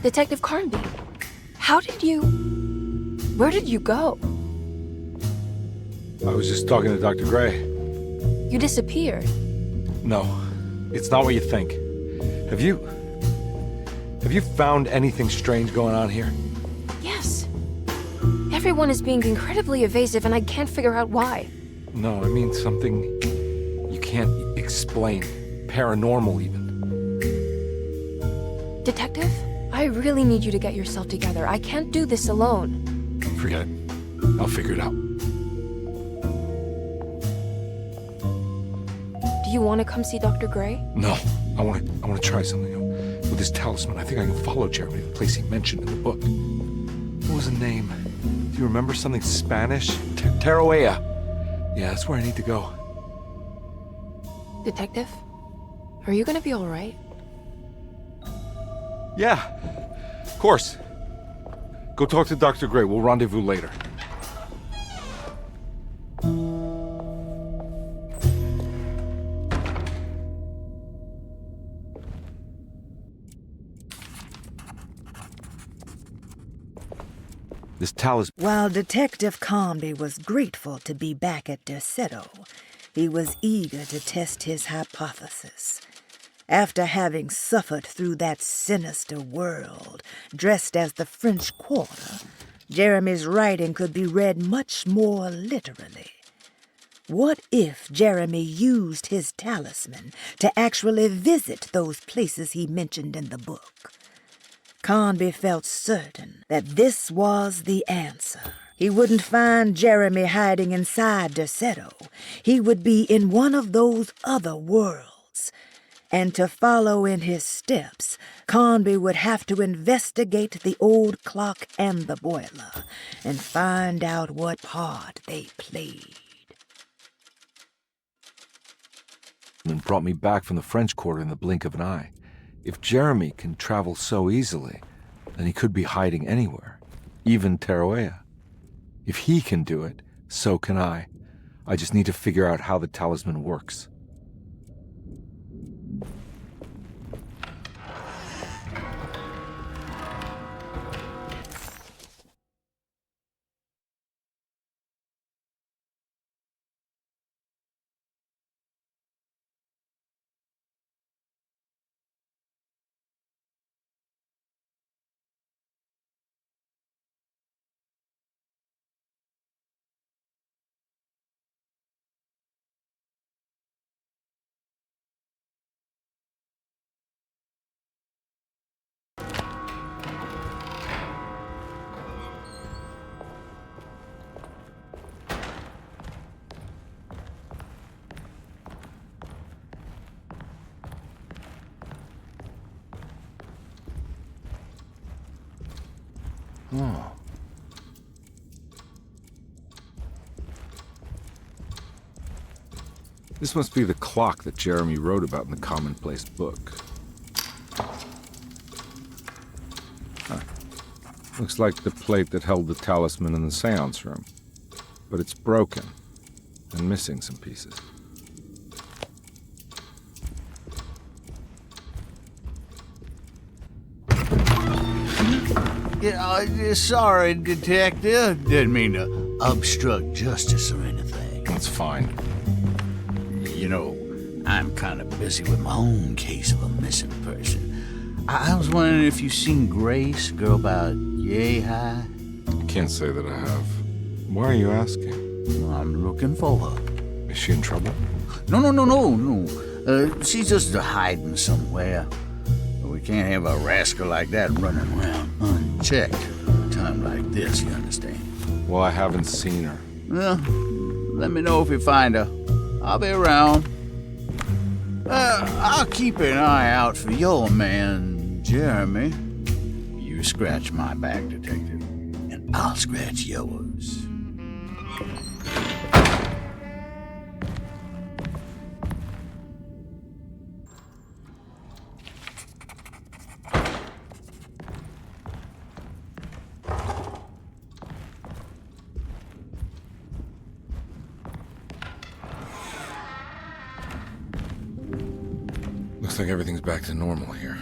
Detective Carnby, where did you go? I was just talking to Dr. Gray. You disappeared. No, it's not what you think. Have you found anything strange going on here? Yes. Everyone is being incredibly evasive and I can't figure out why. No, I mean something you can't explain. Paranormal, even. Detective, I really need you to get yourself together. I can't do this alone. Forget it. I'll figure it out. Do you want to come see Dr. Gray? No, I want to try something. With this talisman, I think I can follow Jeremy to the place he mentioned in the book. What was the name? Do you remember something Spanish? Tarawea. Yeah, that's where I need to go. Detective, are you gonna be all right? Yeah, of course. Go talk to Dr. Gray. We'll rendezvous later. This talisman. While Detective Carnby was grateful to be back at Derceto, he was eager to test his hypothesis. After having suffered through that sinister world, dressed as the French Quarter, Jeremy's writing could be read much more literally. What if Jeremy used his talisman to actually visit those places he mentioned in the book? Carnby felt certain that this was the answer. He wouldn't find Jeremy hiding inside Derceto. He would be in one of those other worlds. And to follow in his steps, Carnby would have to investigate the old clock and the boiler and find out what part they played. And brought me back from the French Quarter in the blink of an eye. If Jeremy can travel so easily, then he could be hiding anywhere, even Tarawea. If he can do it, so can I. I just need to figure out how the talisman works. Oh. This must be the clock that Jeremy wrote about in the commonplace book. Huh. Looks like the plate that held the talisman in the seance room. But it's broken and missing some pieces. Yeah, sorry, Detective. Didn't mean to obstruct justice or anything. That's fine. You know, I'm kind of busy with my own case of a missing person. I was wondering if you've seen Grace, a girl about yay high? I can't say that I have. Why are you asking? Well, I'm looking for her. Is she in trouble? No. She's just hiding somewhere. We can't have a rascal like that running around unchecked at a time like this, you understand? Well, I haven't seen her. Well, let me know if you find her. I'll be around. I'll keep an eye out for your man, Jeremy. You scratch my back, Detective, and I'll scratch yours. Looks like everything's back to normal here.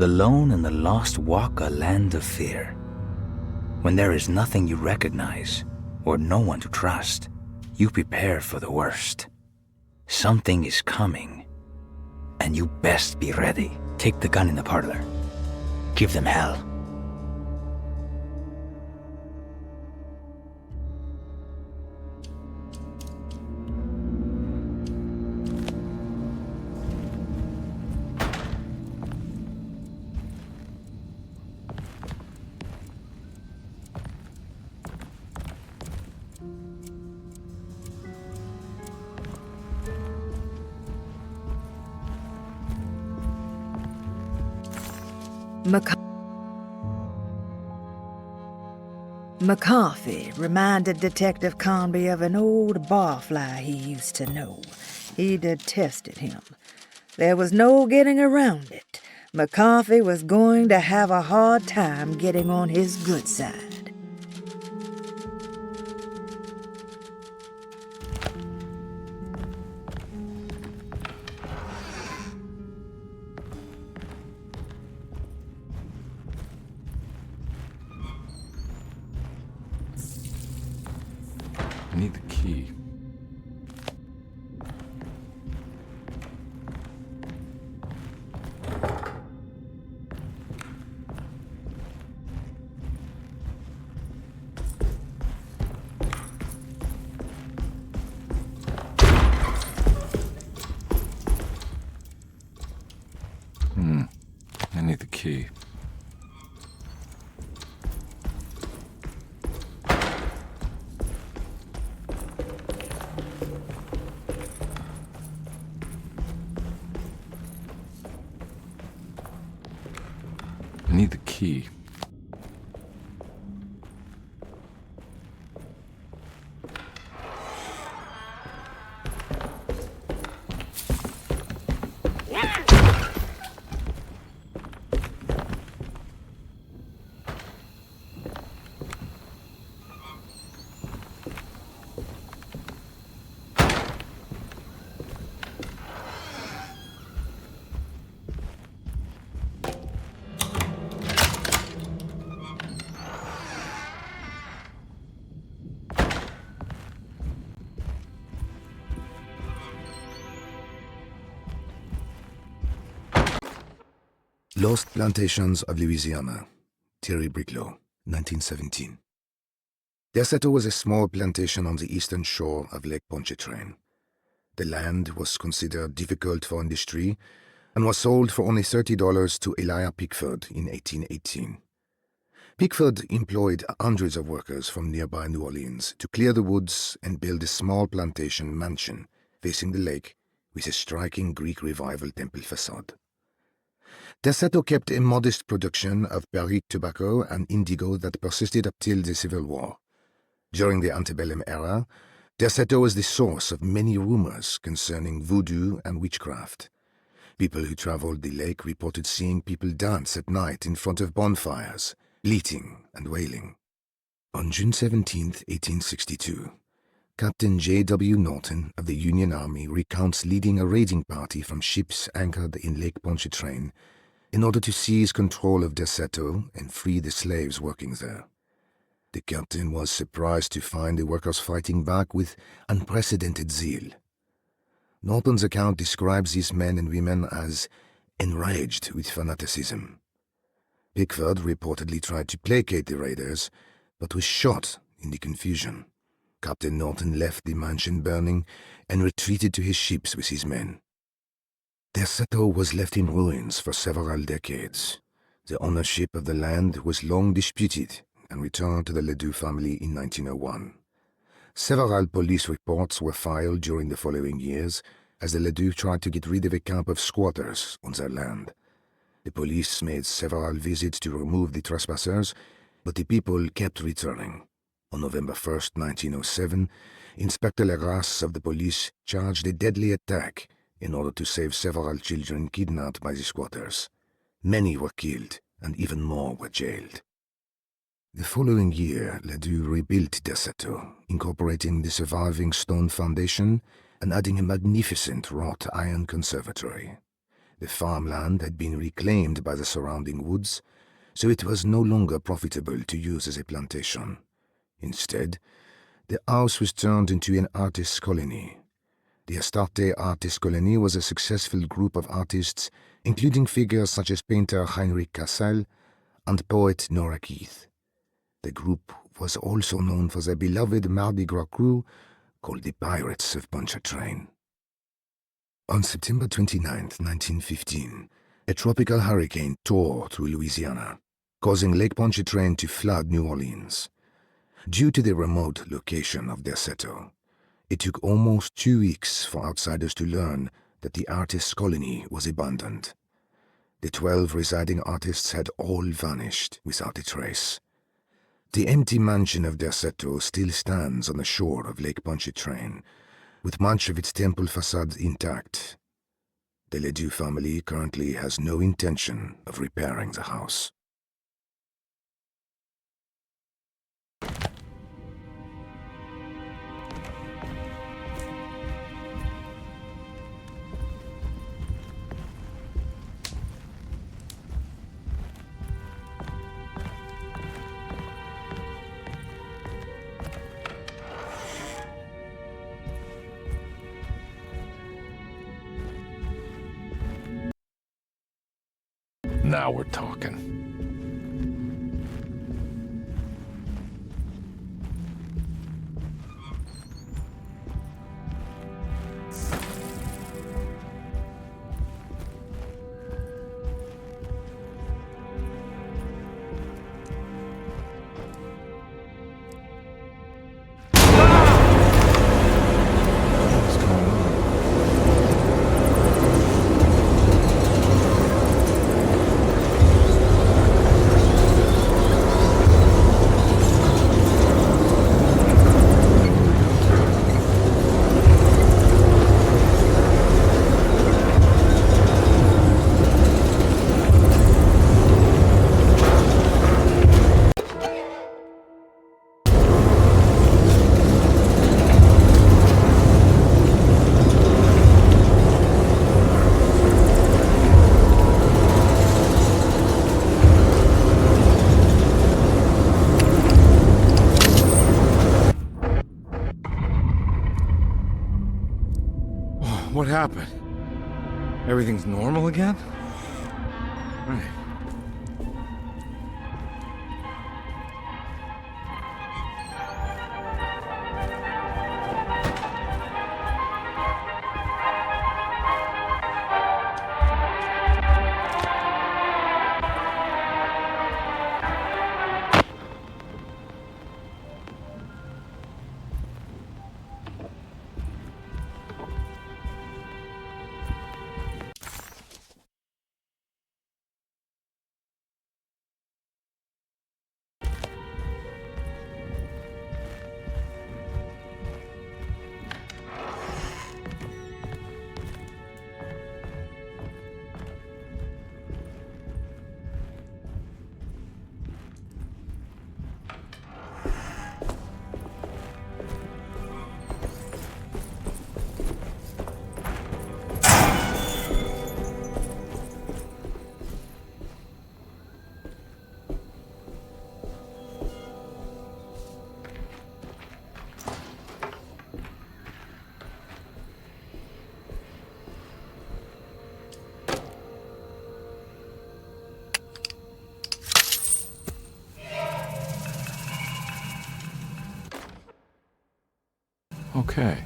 The lone and the lost walk a land of fear. When there is nothing you recognize, or no one to trust, you prepare for the worst. Something is coming, and you best be ready. Take the gun in the parlor. Give them hell. McCarthy reminded Detective Conby of an old barfly he used to know. He detested him. There was no getting around it. McCarthy was going to have a hard time getting on his good side. I need the key. I need the key. I need the key. Lost Plantations of Louisiana, Thierry Briclot, 1917. Deseto was a small plantation on the eastern shore of Lake Pontchartrain. The land was considered difficult for industry and was sold for only $30 to Elijah Pickford in 1818. Pickford employed hundreds of workers from nearby New Orleans to clear the woods and build a small plantation mansion facing the lake with a striking Greek Revival temple facade. Deseto kept a modest production of barrique tobacco and indigo that persisted up till the Civil War. During the antebellum era, Deseto was the source of many rumors concerning voodoo and witchcraft. People who traveled the lake reported seeing people dance at night in front of bonfires, bleating and wailing. On June 17, 1862, Captain J.W. Norton of the Union Army recounts leading a raiding party from ships anchored in Lake Pontchartrain in order to seize control of Deseto and free the slaves working there. The captain was surprised to find the workers fighting back with unprecedented zeal. Norton's account describes these men and women as enraged with fanaticism. Pickford reportedly tried to placate the raiders, but was shot in the confusion. Captain Norton left the mansion burning and retreated to his ships with his men. Deseto was left in ruins for several decades. The ownership of the land was long disputed and returned to the Ledoux family in 1901. Several police reports were filed during the following years as the Ledoux tried to get rid of a camp of squatters on their land. The police made several visits to remove the trespassers, but the people kept returning. On November 1st, 1907, Inspector Legrasse of the police charged a deadly attack in order to save several children kidnapped by the squatters. Many were killed, and even more were jailed. The following year, Ledoux rebuilt Deseto, incorporating the surviving stone foundation and adding a magnificent wrought iron conservatory. The farmland had been reclaimed by the surrounding woods, so it was no longer profitable to use as a plantation. Instead, the house was turned into an artist's colony. The Astarte Artist Colony was a successful group of artists, including figures such as painter Heinrich Cassel and poet Nora Keith. The group was also known for their beloved Mardi Gras crew called the Pirates of Pontchartrain. On September 29, 1915, a tropical hurricane tore through Louisiana, causing Lake Pontchartrain to flood New Orleans. Due to the remote location of their settle, it took almost 2 weeks for outsiders to learn that the artists' colony was abandoned. The 12 residing artists had all vanished without a trace. The empty mansion of Derceto still stands on the shore of Lake Pontchartrain, with much of its temple facade intact. The Ledoux family currently has no intention of repairing the house. Now we're talking. What's going on? What happened? Everything's normal again? Right. Okay.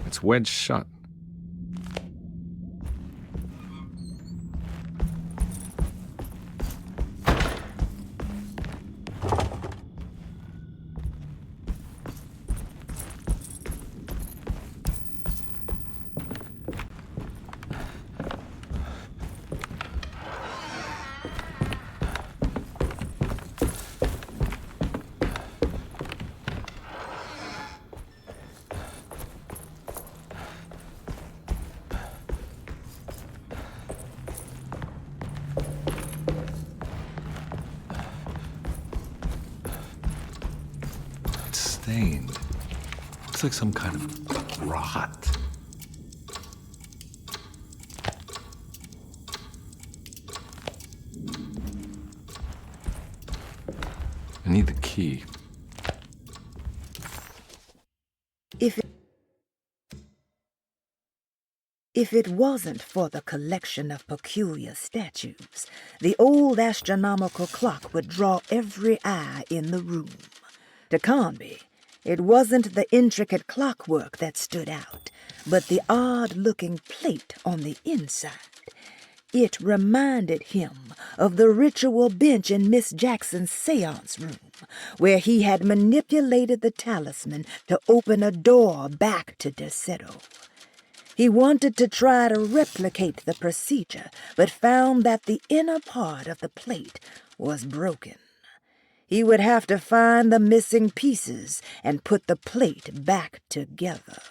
It's wedged shut. It's stained. Looks like some kind of rot. I need the key. If it wasn't for the collection of peculiar statues, the old astronomical clock would draw every eye in the room. To Conby, it wasn't the intricate clockwork that stood out, but the odd-looking plate on the inside. It reminded him of the ritual bench in Miss Jackson's seance room, where he had manipulated the talisman to open a door back to Derceto. He wanted to try to replicate the procedure, but found that the inner part of the plate was broken. He would have to find the missing pieces and put the plate back together.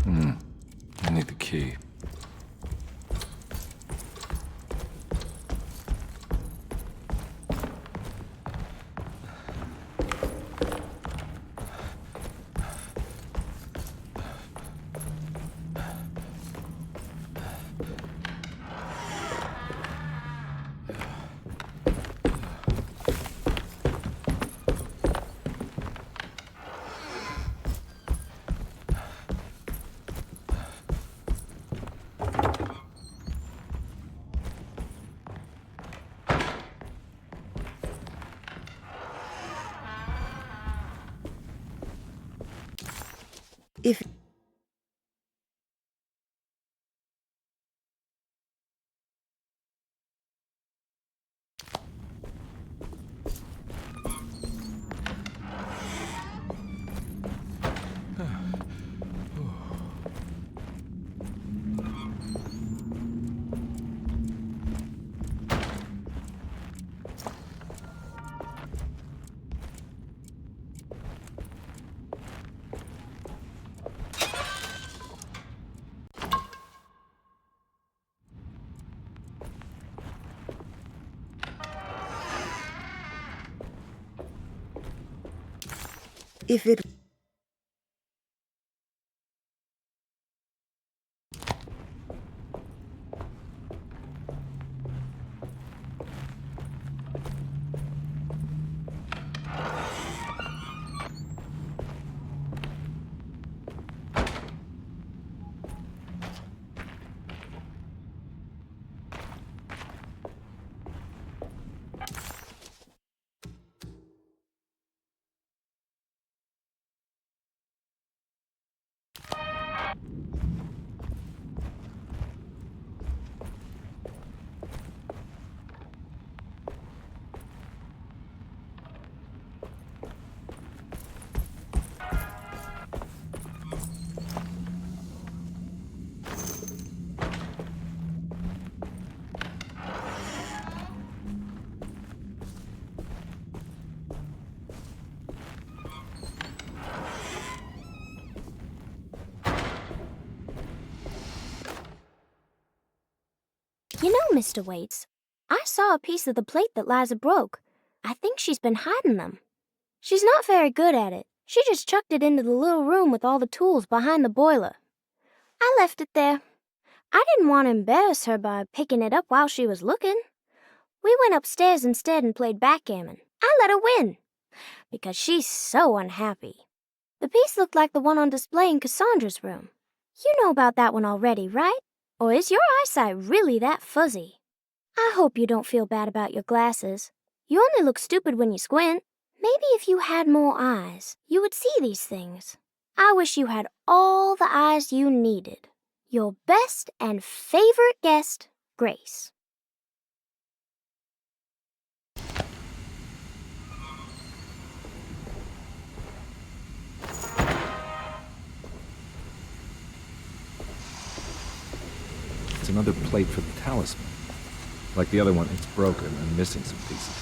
I need the key. If it You know, Mr. Waits, I saw a piece of the plate that Liza broke. I think she's been hiding them. She's not very good at it. She just chucked it into the little room with all the tools behind the boiler. I left it there. I didn't want to embarrass her by picking it up while she was looking. We went upstairs instead and played backgammon. I let her win, because she's so unhappy. The piece looked like the one on display in Cassandra's room. You know about that one already, right? Or is your eyesight really that fuzzy? I hope you don't feel bad about your glasses. You only look stupid when you squint. Maybe if you had more eyes, you would see these things. I wish you had all the eyes you needed. Your best and favorite guest, Grace. It's another plate for the talisman. Like the other one, it's broken and missing some pieces.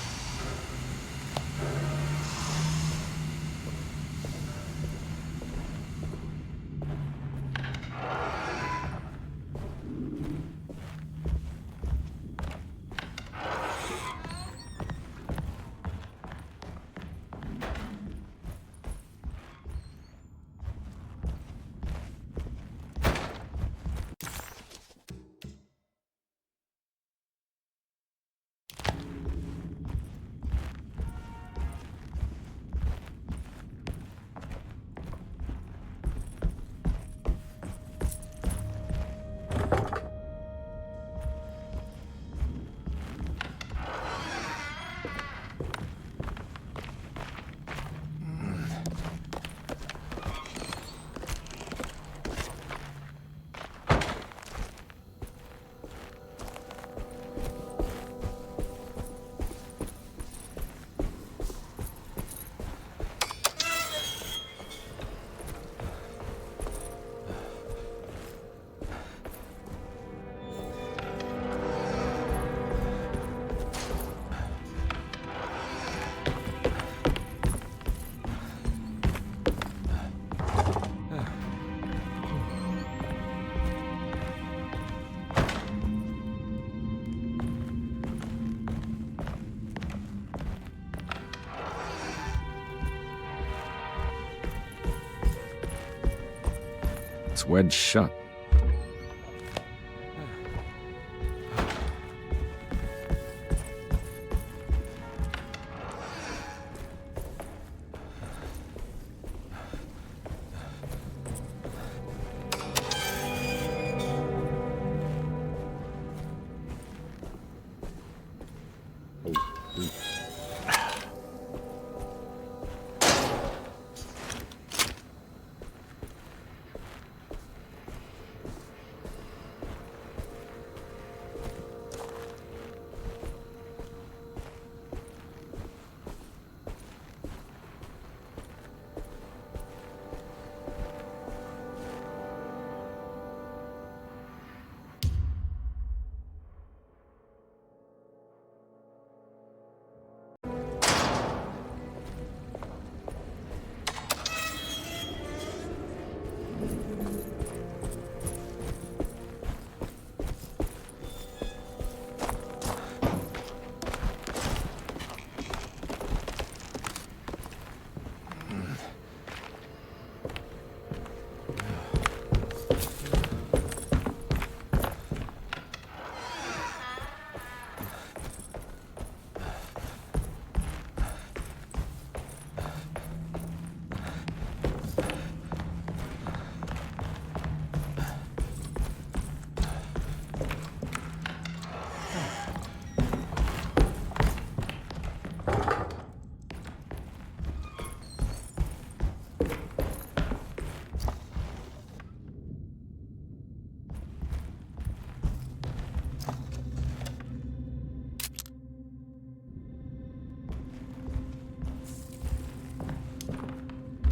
It's wedged shut.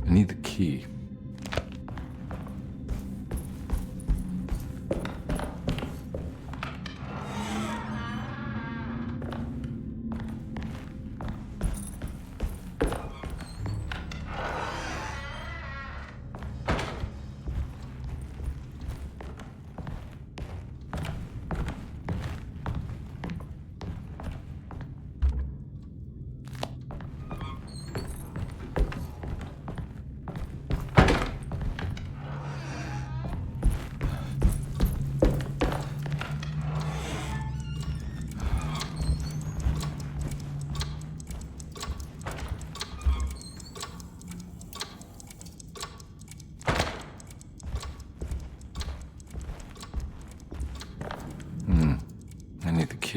I need the key.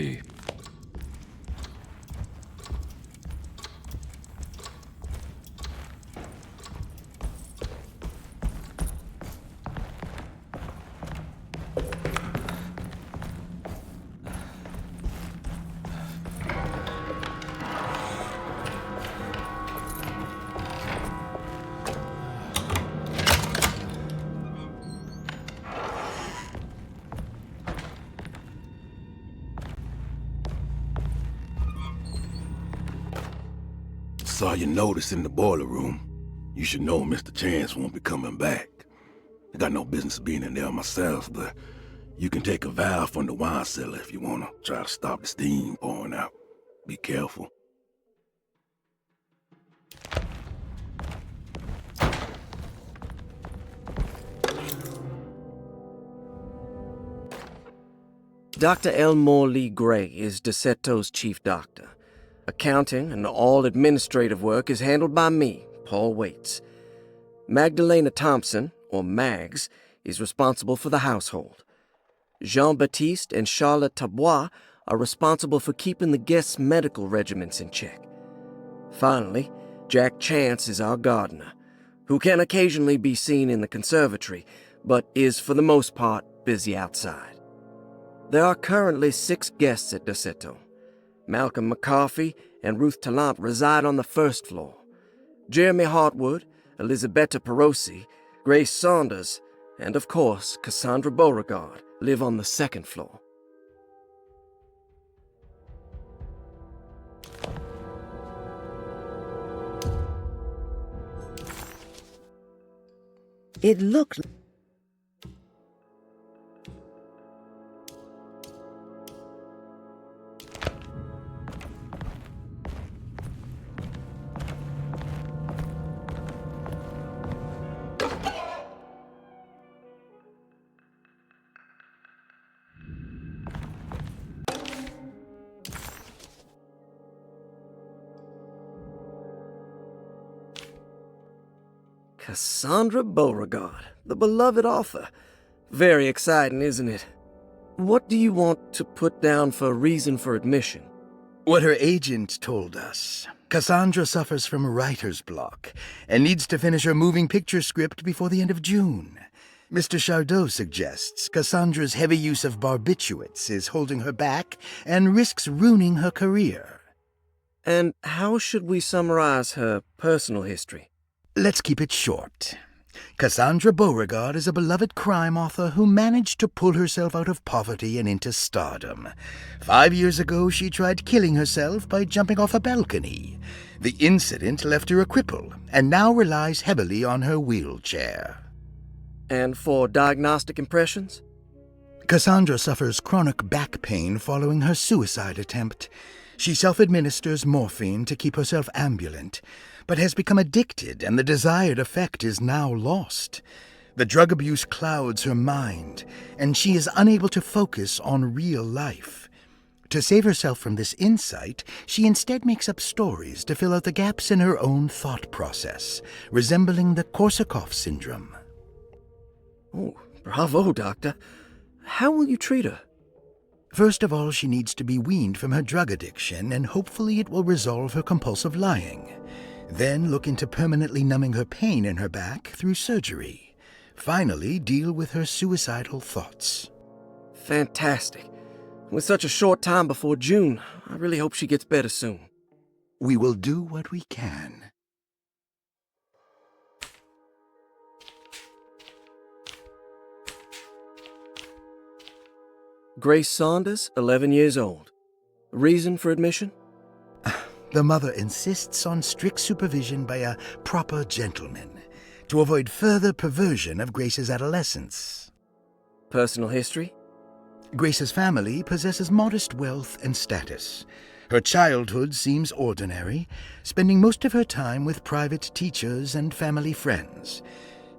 key. Saw your notice in the boiler room. You should know Mr. Chance won't be coming back. I got no business being in there myself, but you can take a valve from the wine cellar if you want to try to stop the steam pouring out. Be careful. Dr. Elmore Lee Gray is DeSeto's chief doctor. Accounting and all administrative work is handled by me, Paul Waits. Magdalena Thompson, or Mags, is responsible for the household. Jean-Baptiste and Charlotte Tabois are responsible for keeping the guests' medical regimens in check. Finally, Jack Chance is our gardener, who can occasionally be seen in the conservatory, but is for the most part busy outside. There are currently 6 guests at DeSeto. Malcolm McCarthy and Ruth Tallant reside on the first floor. Jeremy Hartwood, Elisabetta Perosi, Grace Saunders, and of course Cassandra Beauregard live on the second floor. It looked Cassandra Beauregard, the beloved author. Very exciting, isn't it? What do you want to put down for reason for admission? What her agent told us. Cassandra suffers from writer's block and needs to finish her moving picture script before the end of June. Mr. Chardot suggests Cassandra's heavy use of barbiturates is holding her back and risks ruining her career. And how should we summarize her personal history? Let's keep it short. Cassandra Beauregard is a beloved crime author who managed to pull herself out of poverty and into stardom. 5 years ago, she tried killing herself by jumping off a balcony. The incident left her a cripple and now relies heavily on her wheelchair. And for diagnostic impressions? Cassandra suffers chronic back pain following her suicide attempt. She self-administers morphine to keep herself ambulant, but has become addicted and the desired effect is now lost. The drug abuse clouds her mind, and she is unable to focus on real life. To save herself from this insight, she instead makes up stories to fill out the gaps in her own thought process, resembling the Korsakoff syndrome. Oh, bravo, Doctor. How will you treat her? First of all, she needs to be weaned from her drug addiction, and hopefully it will resolve her compulsive lying. Then look into permanently numbing her pain in her back through surgery. Finally, deal with her suicidal thoughts. Fantastic. With such a short time before June, I really hope she gets better soon. We will do what we can. Grace Saunders, 11 years old. Reason for admission? The mother insists on strict supervision by a proper gentleman to avoid further perversion of Grace's adolescence. Personal history? Grace's family possesses modest wealth and status. Her childhood seems ordinary, spending most of her time with private teachers and family friends.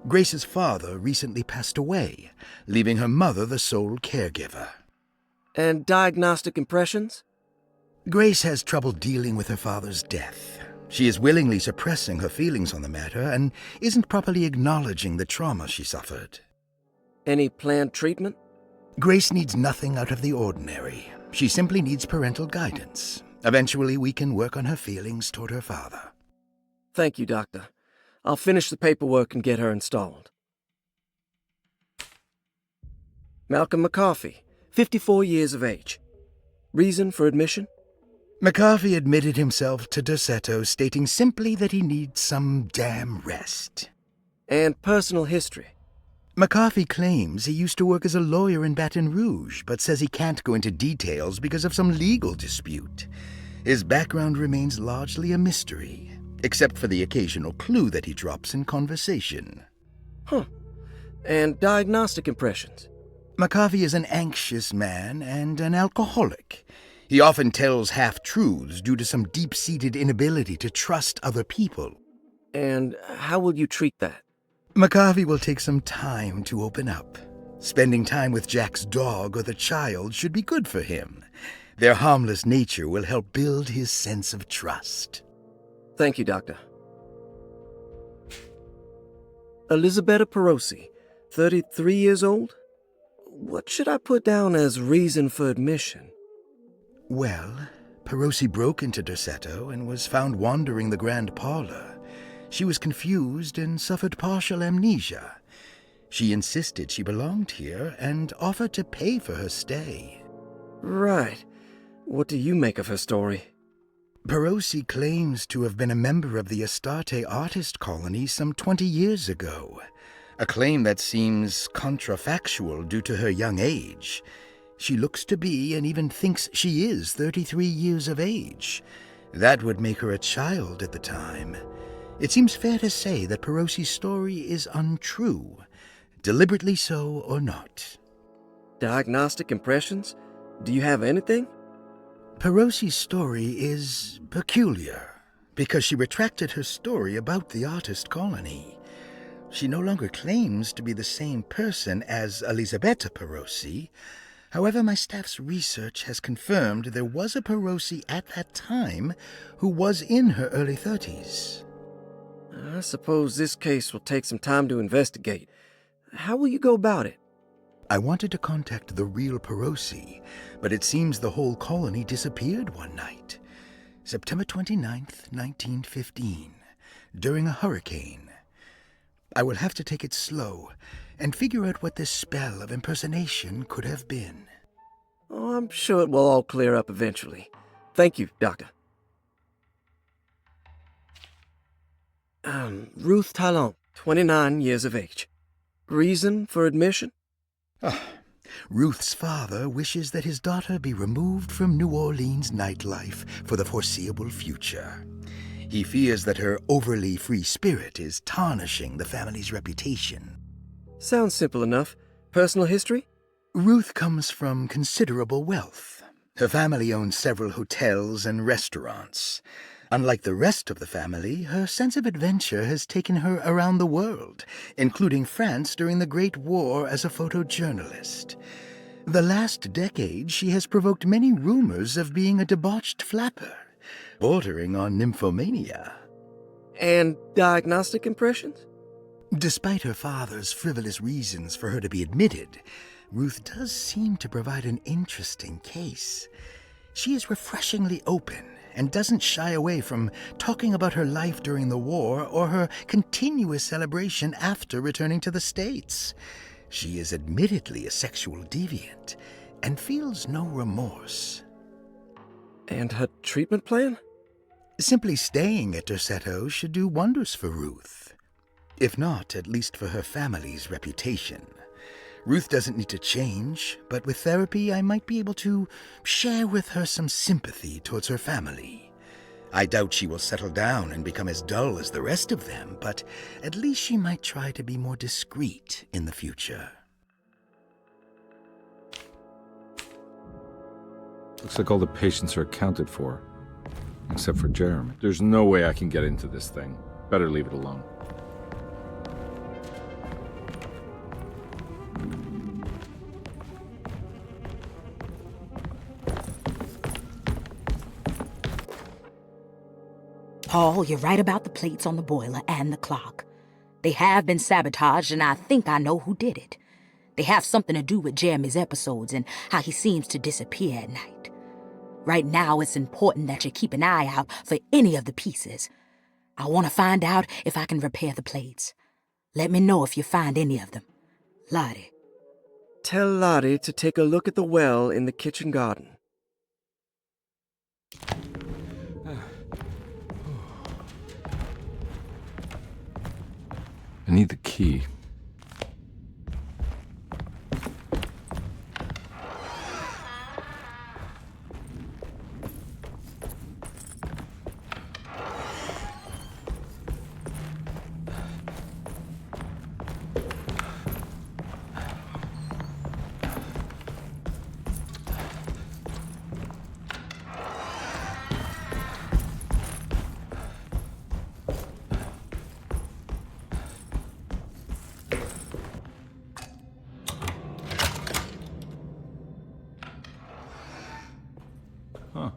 Grace's father recently passed away, leaving her mother the sole caregiver. And diagnostic impressions? Grace has trouble dealing with her father's death. She is willingly suppressing her feelings on the matter and isn't properly acknowledging the trauma she suffered. Any planned treatment? Grace needs nothing out of the ordinary. She simply needs parental guidance. Eventually, we can work on her feelings toward her father. Thank you, Doctor. I'll finish the paperwork and get her installed. Malcolm McCarthy, 54 years of age. Reason for admission? McCarthy admitted himself to Derceto, stating simply that he needs some damn rest. And personal history? McCarthy claims he used to work as a lawyer in Baton Rouge, but says he can't go into details because of some legal dispute. His background remains largely a mystery, except for the occasional clue that he drops in conversation. Huh. And diagnostic impressions? McCarthy is an anxious man and an alcoholic. He often tells half-truths due to some deep-seated inability to trust other people. And how will you treat that? McCarthy will take some time to open up. Spending time with Jack's dog or the child should be good for him. Their harmless nature will help build his sense of trust. Thank you, Doctor. Elisabetta Perosi, 33 years old? What should I put down as reason for admission? Well, Perosi broke into Derceto and was found wandering the grand parlor. She was confused and suffered partial amnesia. She insisted she belonged here and offered to pay for her stay. Right. What do you make of her story? Perosi claims to have been a member of the Astarte artist colony some 20 years ago, a claim that seems contrafactual due to her young age. She looks to be and even thinks she is 33 years of age. That would make her a child at the time. It seems fair to say that Perosi's story is untrue, deliberately so or not. Diagnostic impressions? Do you have anything? Perosi's story is peculiar because she retracted her story about the artist colony. She no longer claims to be the same person as Elisabetta Perosi. However, my staff's research has confirmed there was a Perosi at that time who was in her early 30s. I suppose this case will take some time to investigate. How will you go about it? I wanted to contact the real Perosi, but it seems the whole colony disappeared one night. September 29th, 1915, during a hurricane. I will have to take it slow and figure out what this spell of impersonation could have been. Oh, I'm sure it will all clear up eventually. Thank you, Doctor. Ruth Talon, 29 years of age. Reason for admission? Ruth's father wishes that his daughter be removed from New Orleans nightlife for the foreseeable future. He fears that her overly free spirit is tarnishing the family's reputation. Sounds simple enough. Personal history? Ruth comes from considerable wealth. Her family owns several hotels and restaurants. Unlike the rest of the family, her sense of adventure has taken her around the world, including France during the Great War as a photojournalist. The last decade, she has provoked many rumors of being a debauched flapper, bordering on nymphomania. And diagnostic impressions? Despite her father's frivolous reasons for her to be admitted, Ruth does seem to provide an interesting case. She is refreshingly open and doesn't shy away from talking about her life during the war or her continuous celebration after returning to the States. She is admittedly a sexual deviant and feels no remorse. And her treatment plan? Simply staying at Derceto should do wonders for Ruth. If not, at least for her family's reputation. Ruth doesn't need to change, but with therapy I might be able to share with her some sympathy towards her family. I doubt she will settle down and become as dull as the rest of them, but at least she might try to be more discreet in the future. Looks like all the patients are accounted for, except for Jeremy. There's no way I can get into this thing. Better leave it alone. Paul, you're right about the plates on the boiler and the clock. They have been sabotaged, and I think I know who did it. They have something to do with Jeremy's episodes and how he seems to disappear at night. Right now, it's important that you keep an eye out for any of the pieces. I want to find out if I can repair the plates. Let me know if you find any of them. Lottie. Tell Lottie to take a look at the well in the kitchen garden. I need the key. Huh.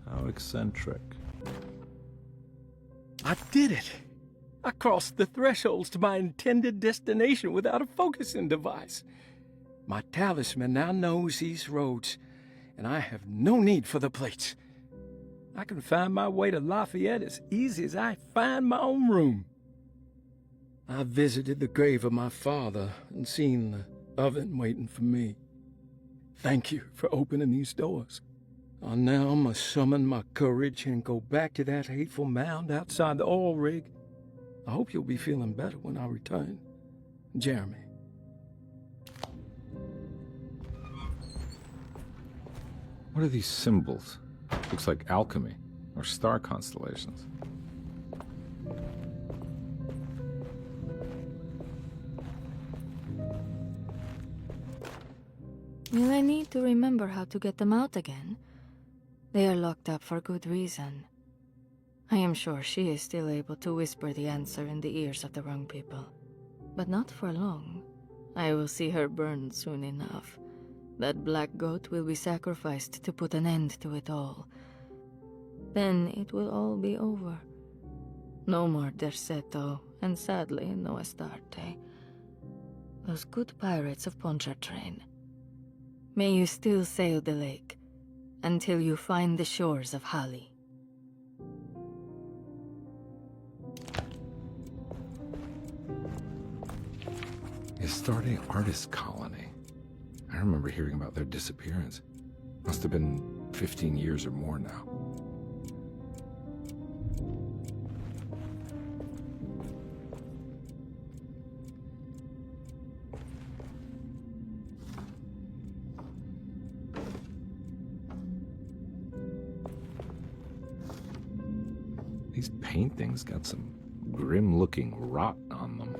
How eccentric. I did it! I crossed the thresholds to my intended destination without a focusing device. My talisman now knows these roads, and I have no need for the plates. I can find my way to Lafayette as easy as I find my own room. I visited the grave of my father and seen the oven waiting for me. Thank you for opening these doors. I now must summon my courage and go back to that hateful mound outside the oil rig. I hope you'll be feeling better when I return. Jeremy. What are these symbols? Looks like alchemy or star constellations. Will I need to remember how to get them out again? They are locked up for good reason. I am sure she is still able to whisper the answer in the ears of the wrong people. But not for long. I will see her burned soon enough. That black goat will be sacrificed to put an end to it all. Then it will all be over. No more Derceto, and sadly, no Astarte. Those good pirates of Pontchartrain. May you still sail the lake, until you find the shores of Hali. The Astarte Artist Colony. I remember hearing about their disappearance. Must have been 15 years or more now. These paintings got some grim-looking rot on them.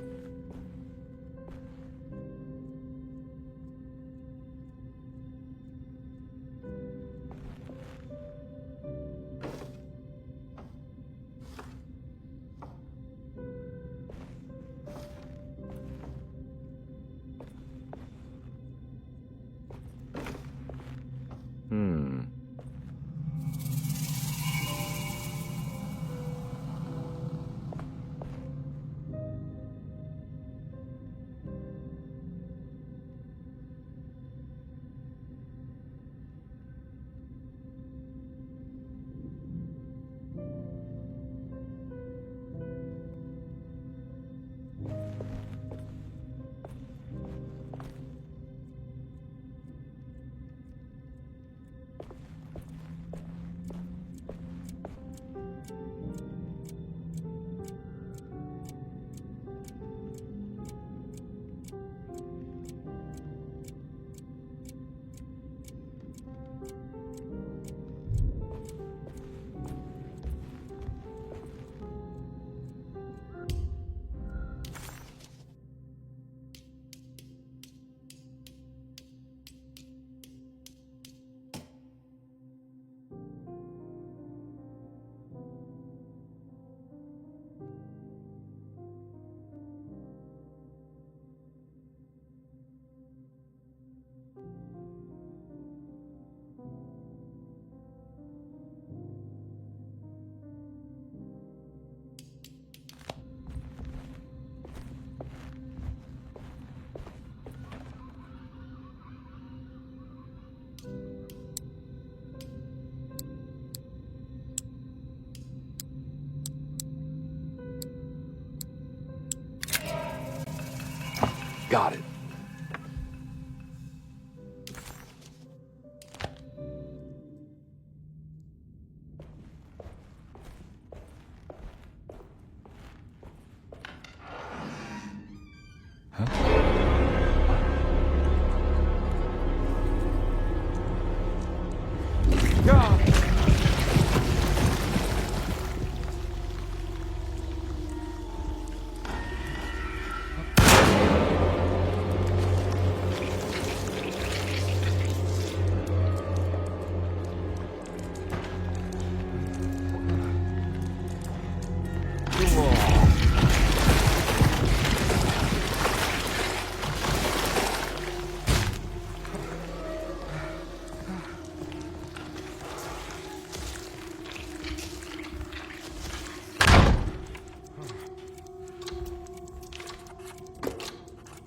Got it.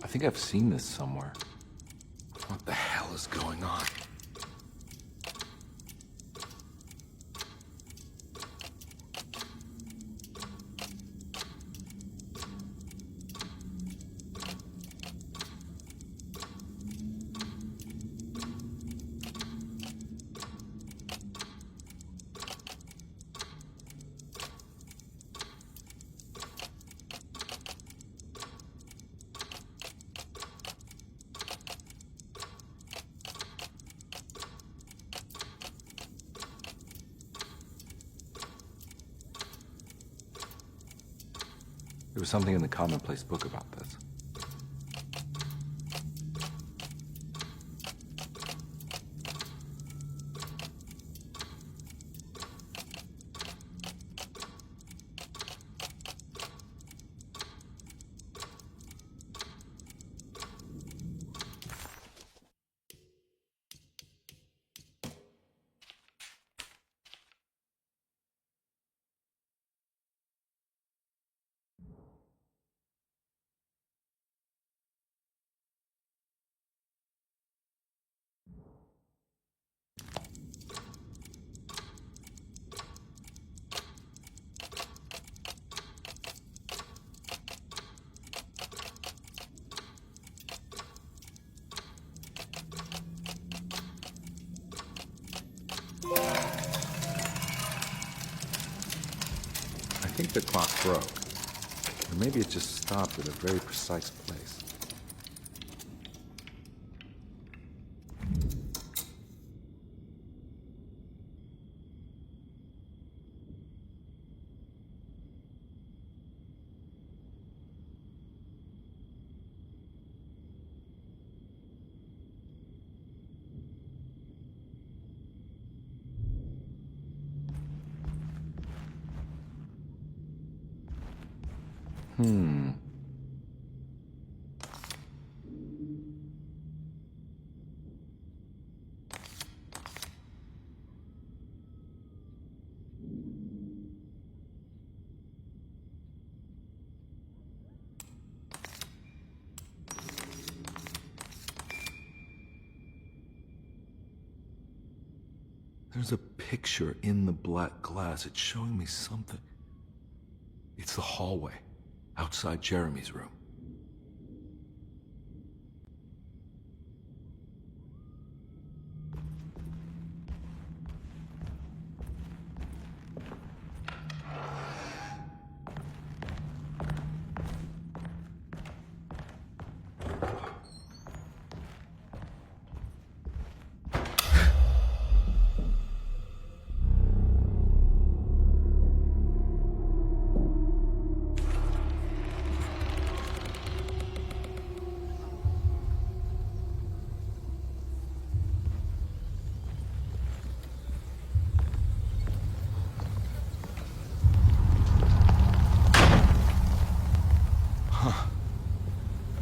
I think I've seen this somewhere. What the hell is going on? There was something in the commonplace book about this. I think the clock broke. Or maybe it just stopped at a very precise place. There's a picture in the black glass. It's showing me something. It's the hallway outside Jeremy's room.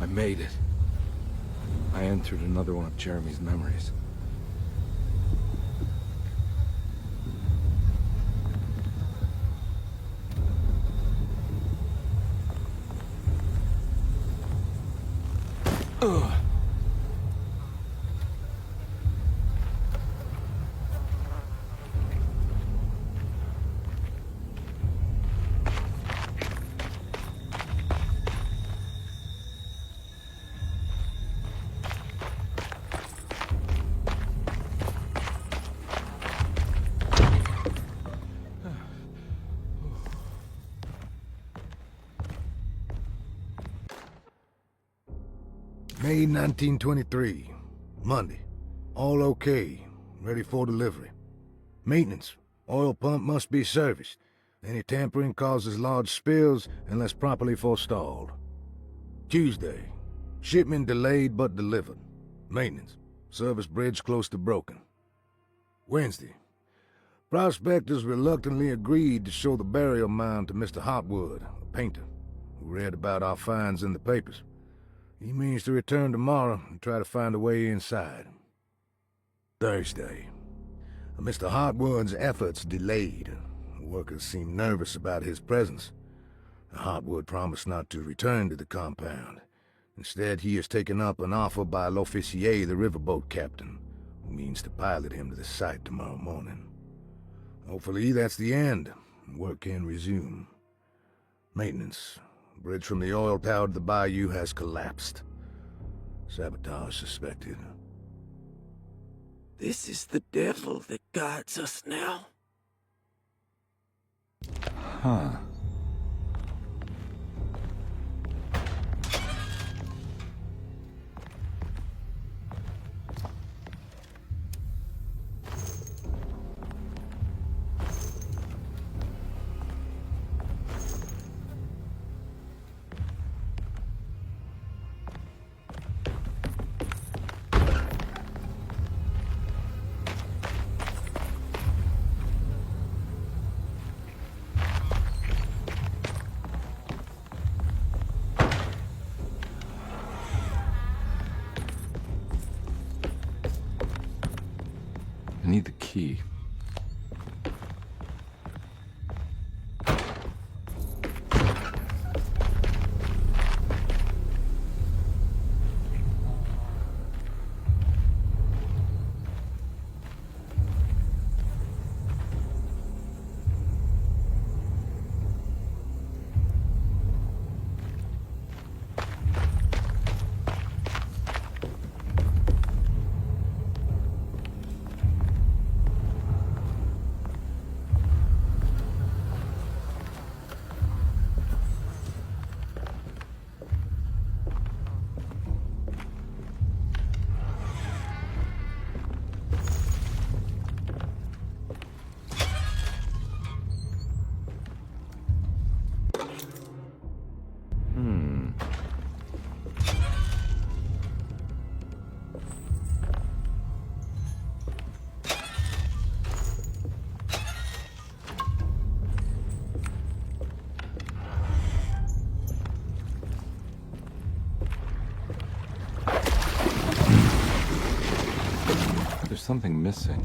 I made it. I entered another one of Jeremy's memories. Ugh. May 1923. Monday. All okay. Ready for delivery. Maintenance. Oil pump must be serviced. Any tampering causes large spills unless properly forestalled. Tuesday. Shipment delayed but delivered. Maintenance. Service bridge close to broken. Wednesday. Prospectors reluctantly agreed to show the burial mound to Mr. Hotwood, a painter, who read about our finds in the papers. He means to return tomorrow and try to find a way inside. Thursday. Mr. Hotwood's efforts delayed. The workers seemed nervous about his presence. Hotwood promised not to return to the compound. Instead, he has taken up an offer by L'Officier, the riverboat captain, who means to pilot him to the site tomorrow morning. Hopefully that's the end, and work can resume. Maintenance. Bridge from the oil tower to the bayou has collapsed. Sabotage suspected. This is the devil that guides us now. Huh. I need the key. There's something missing.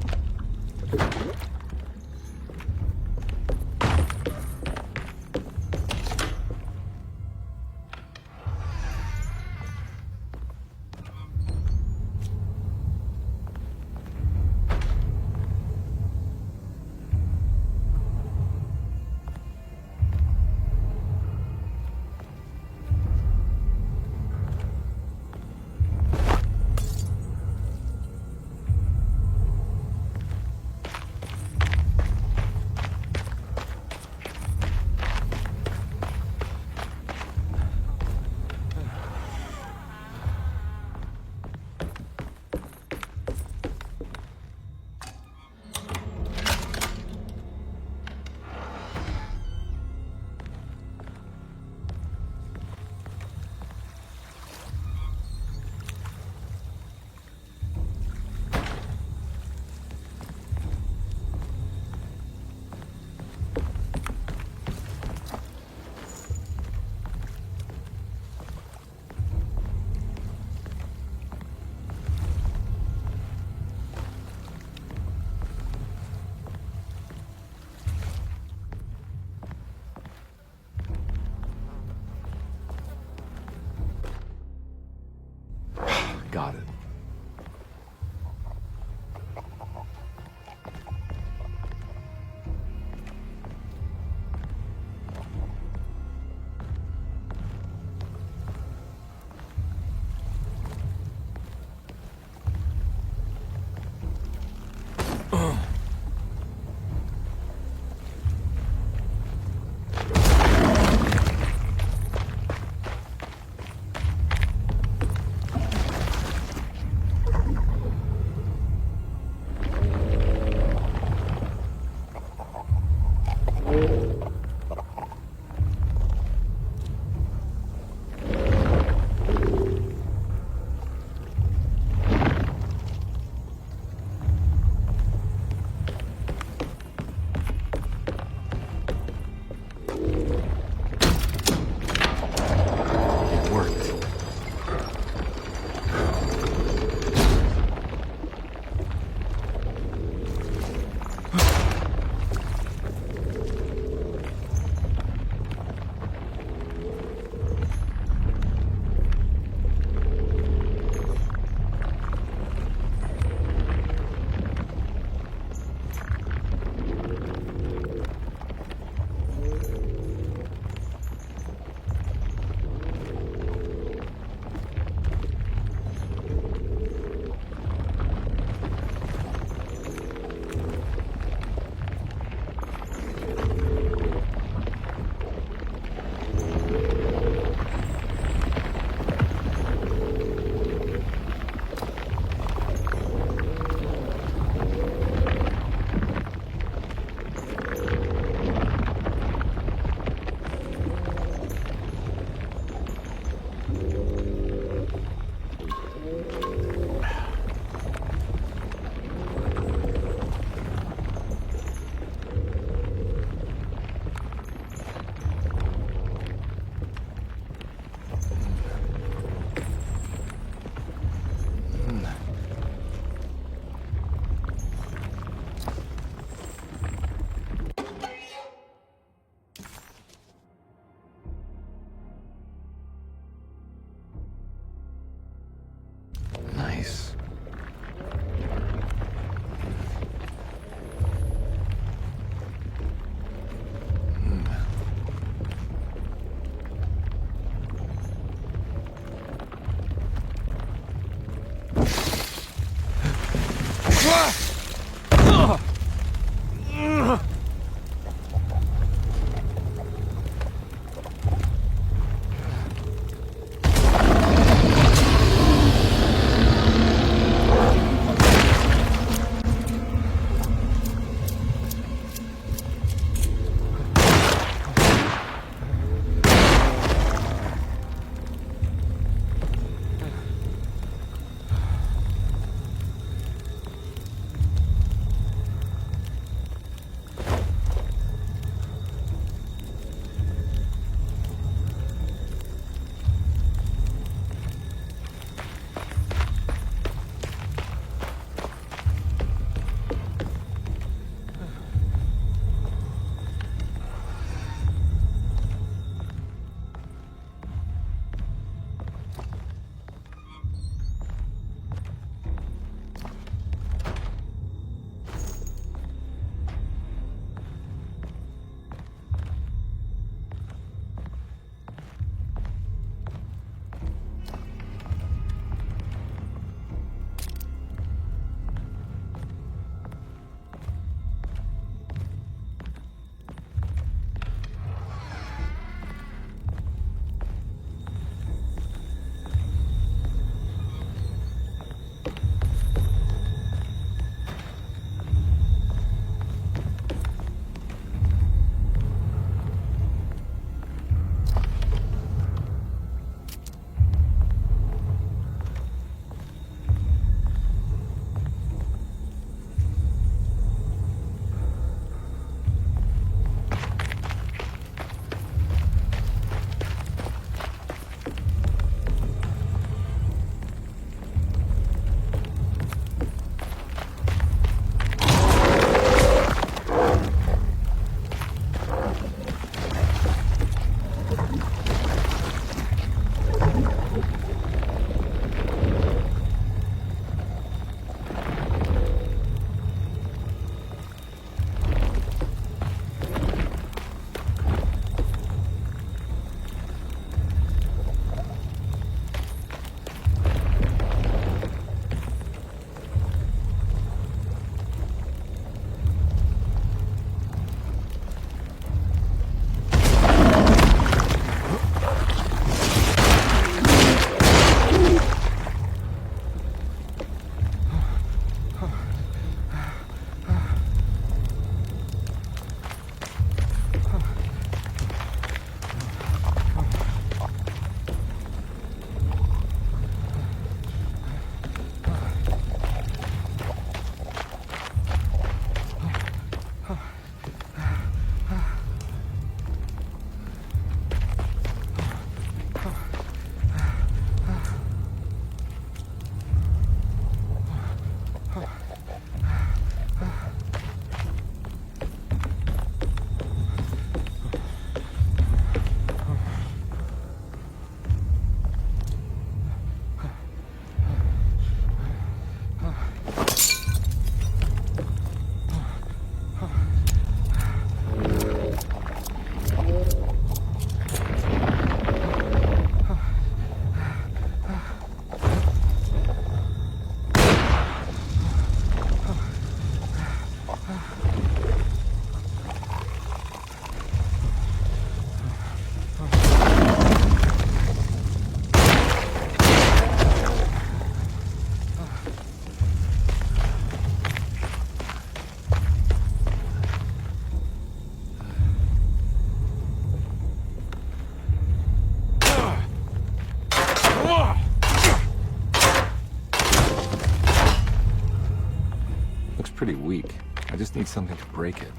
Looks pretty weak. I just need something to break it.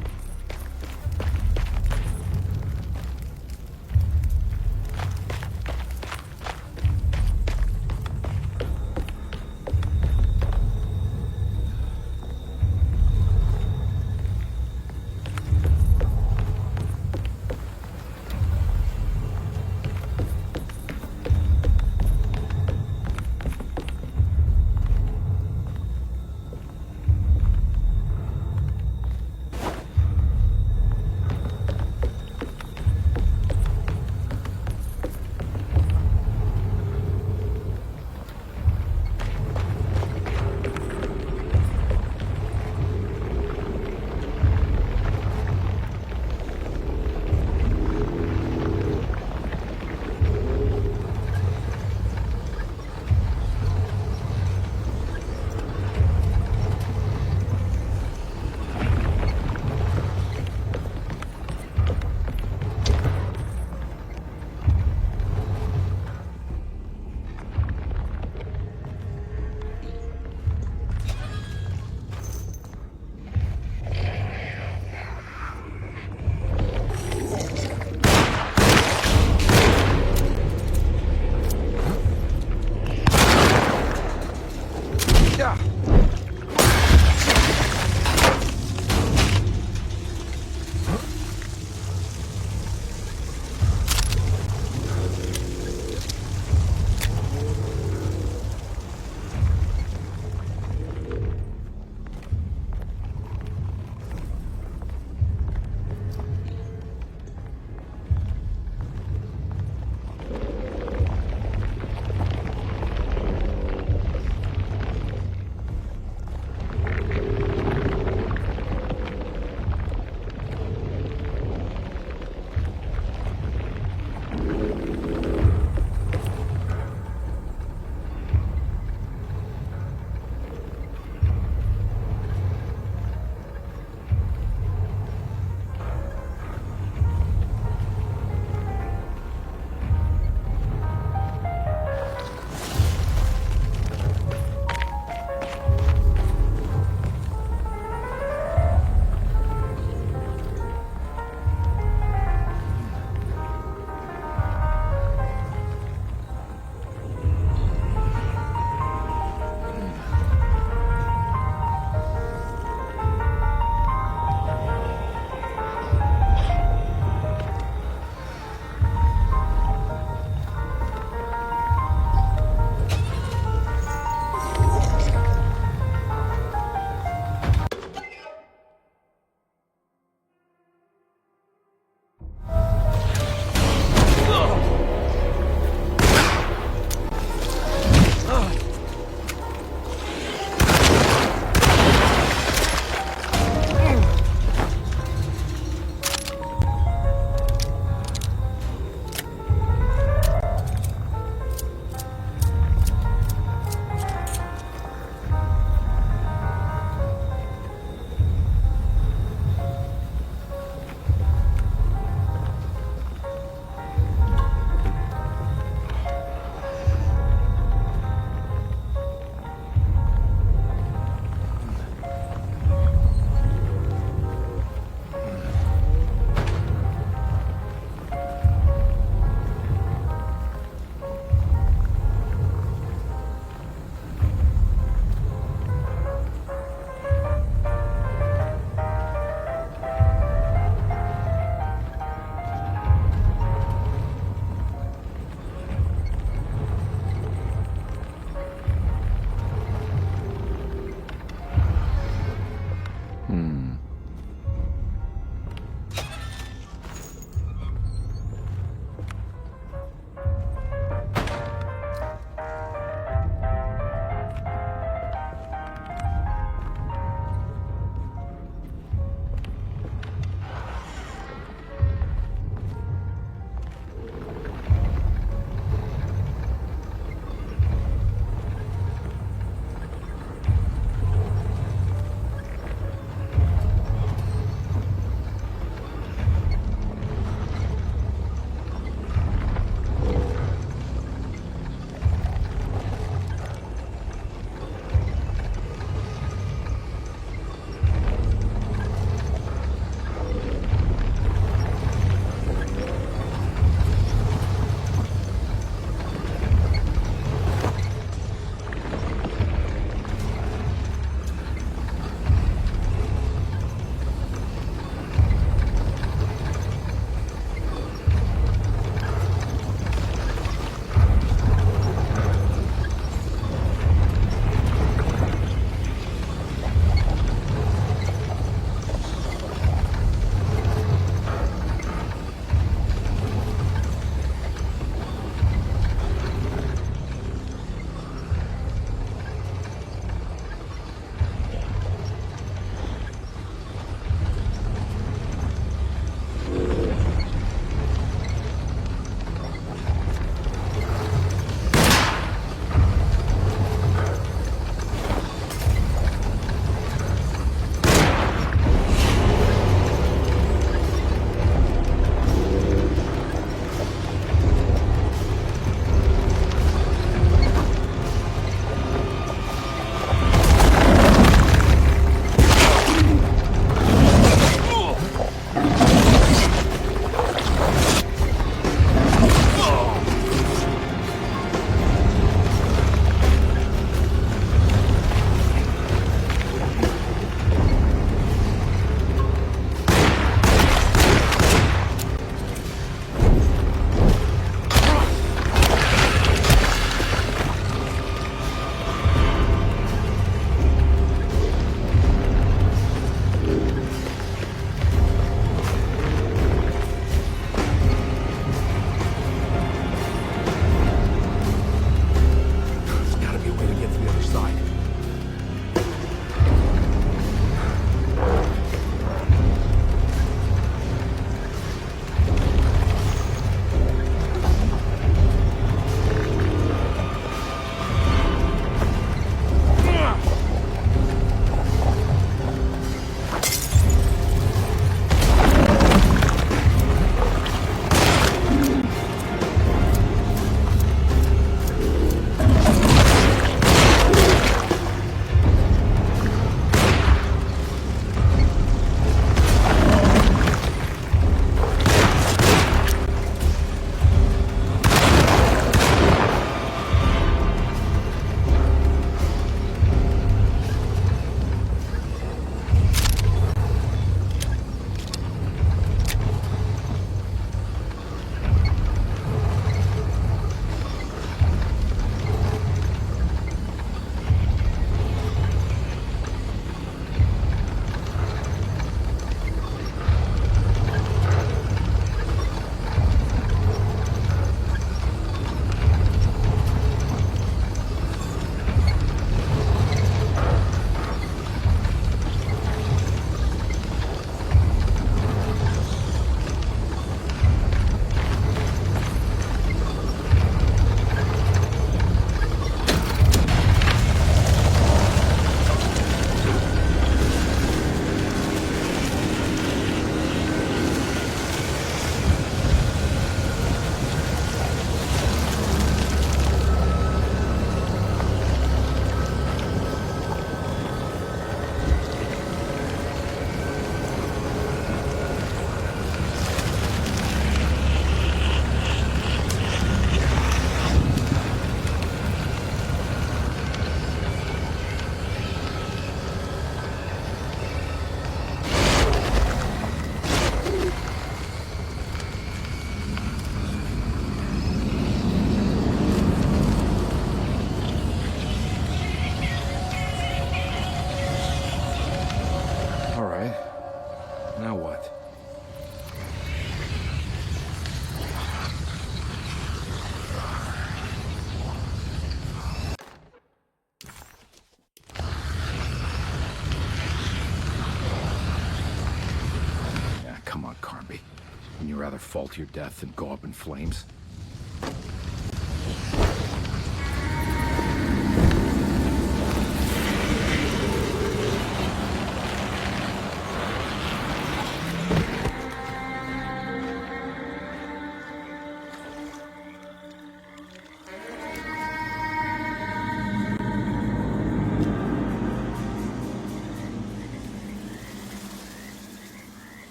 rather fall to your death than go up in flames.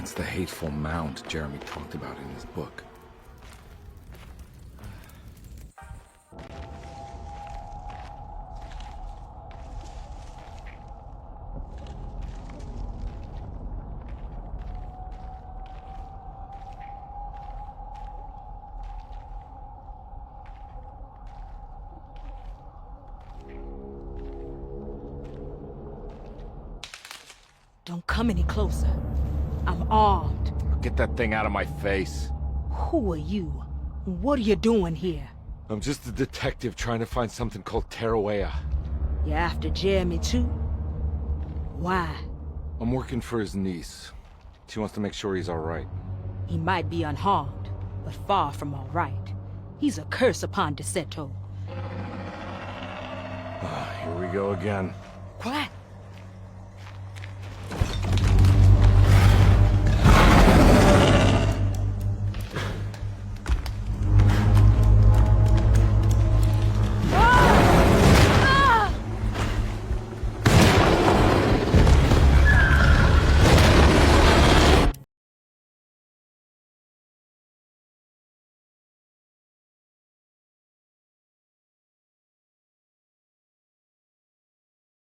It's the hateful mound Jeremy talked about in his book. Don't come any closer. I'm armed. Get that thing out of my face. Who are you? What are you doing here? I'm just a detective trying to find something called Tarawea. You after Jeremy too? Why? I'm working for his niece. She wants to make sure he's alright. He might be unharmed, but far from all right. He's a curse upon Deseto. Here we go again. Quiet.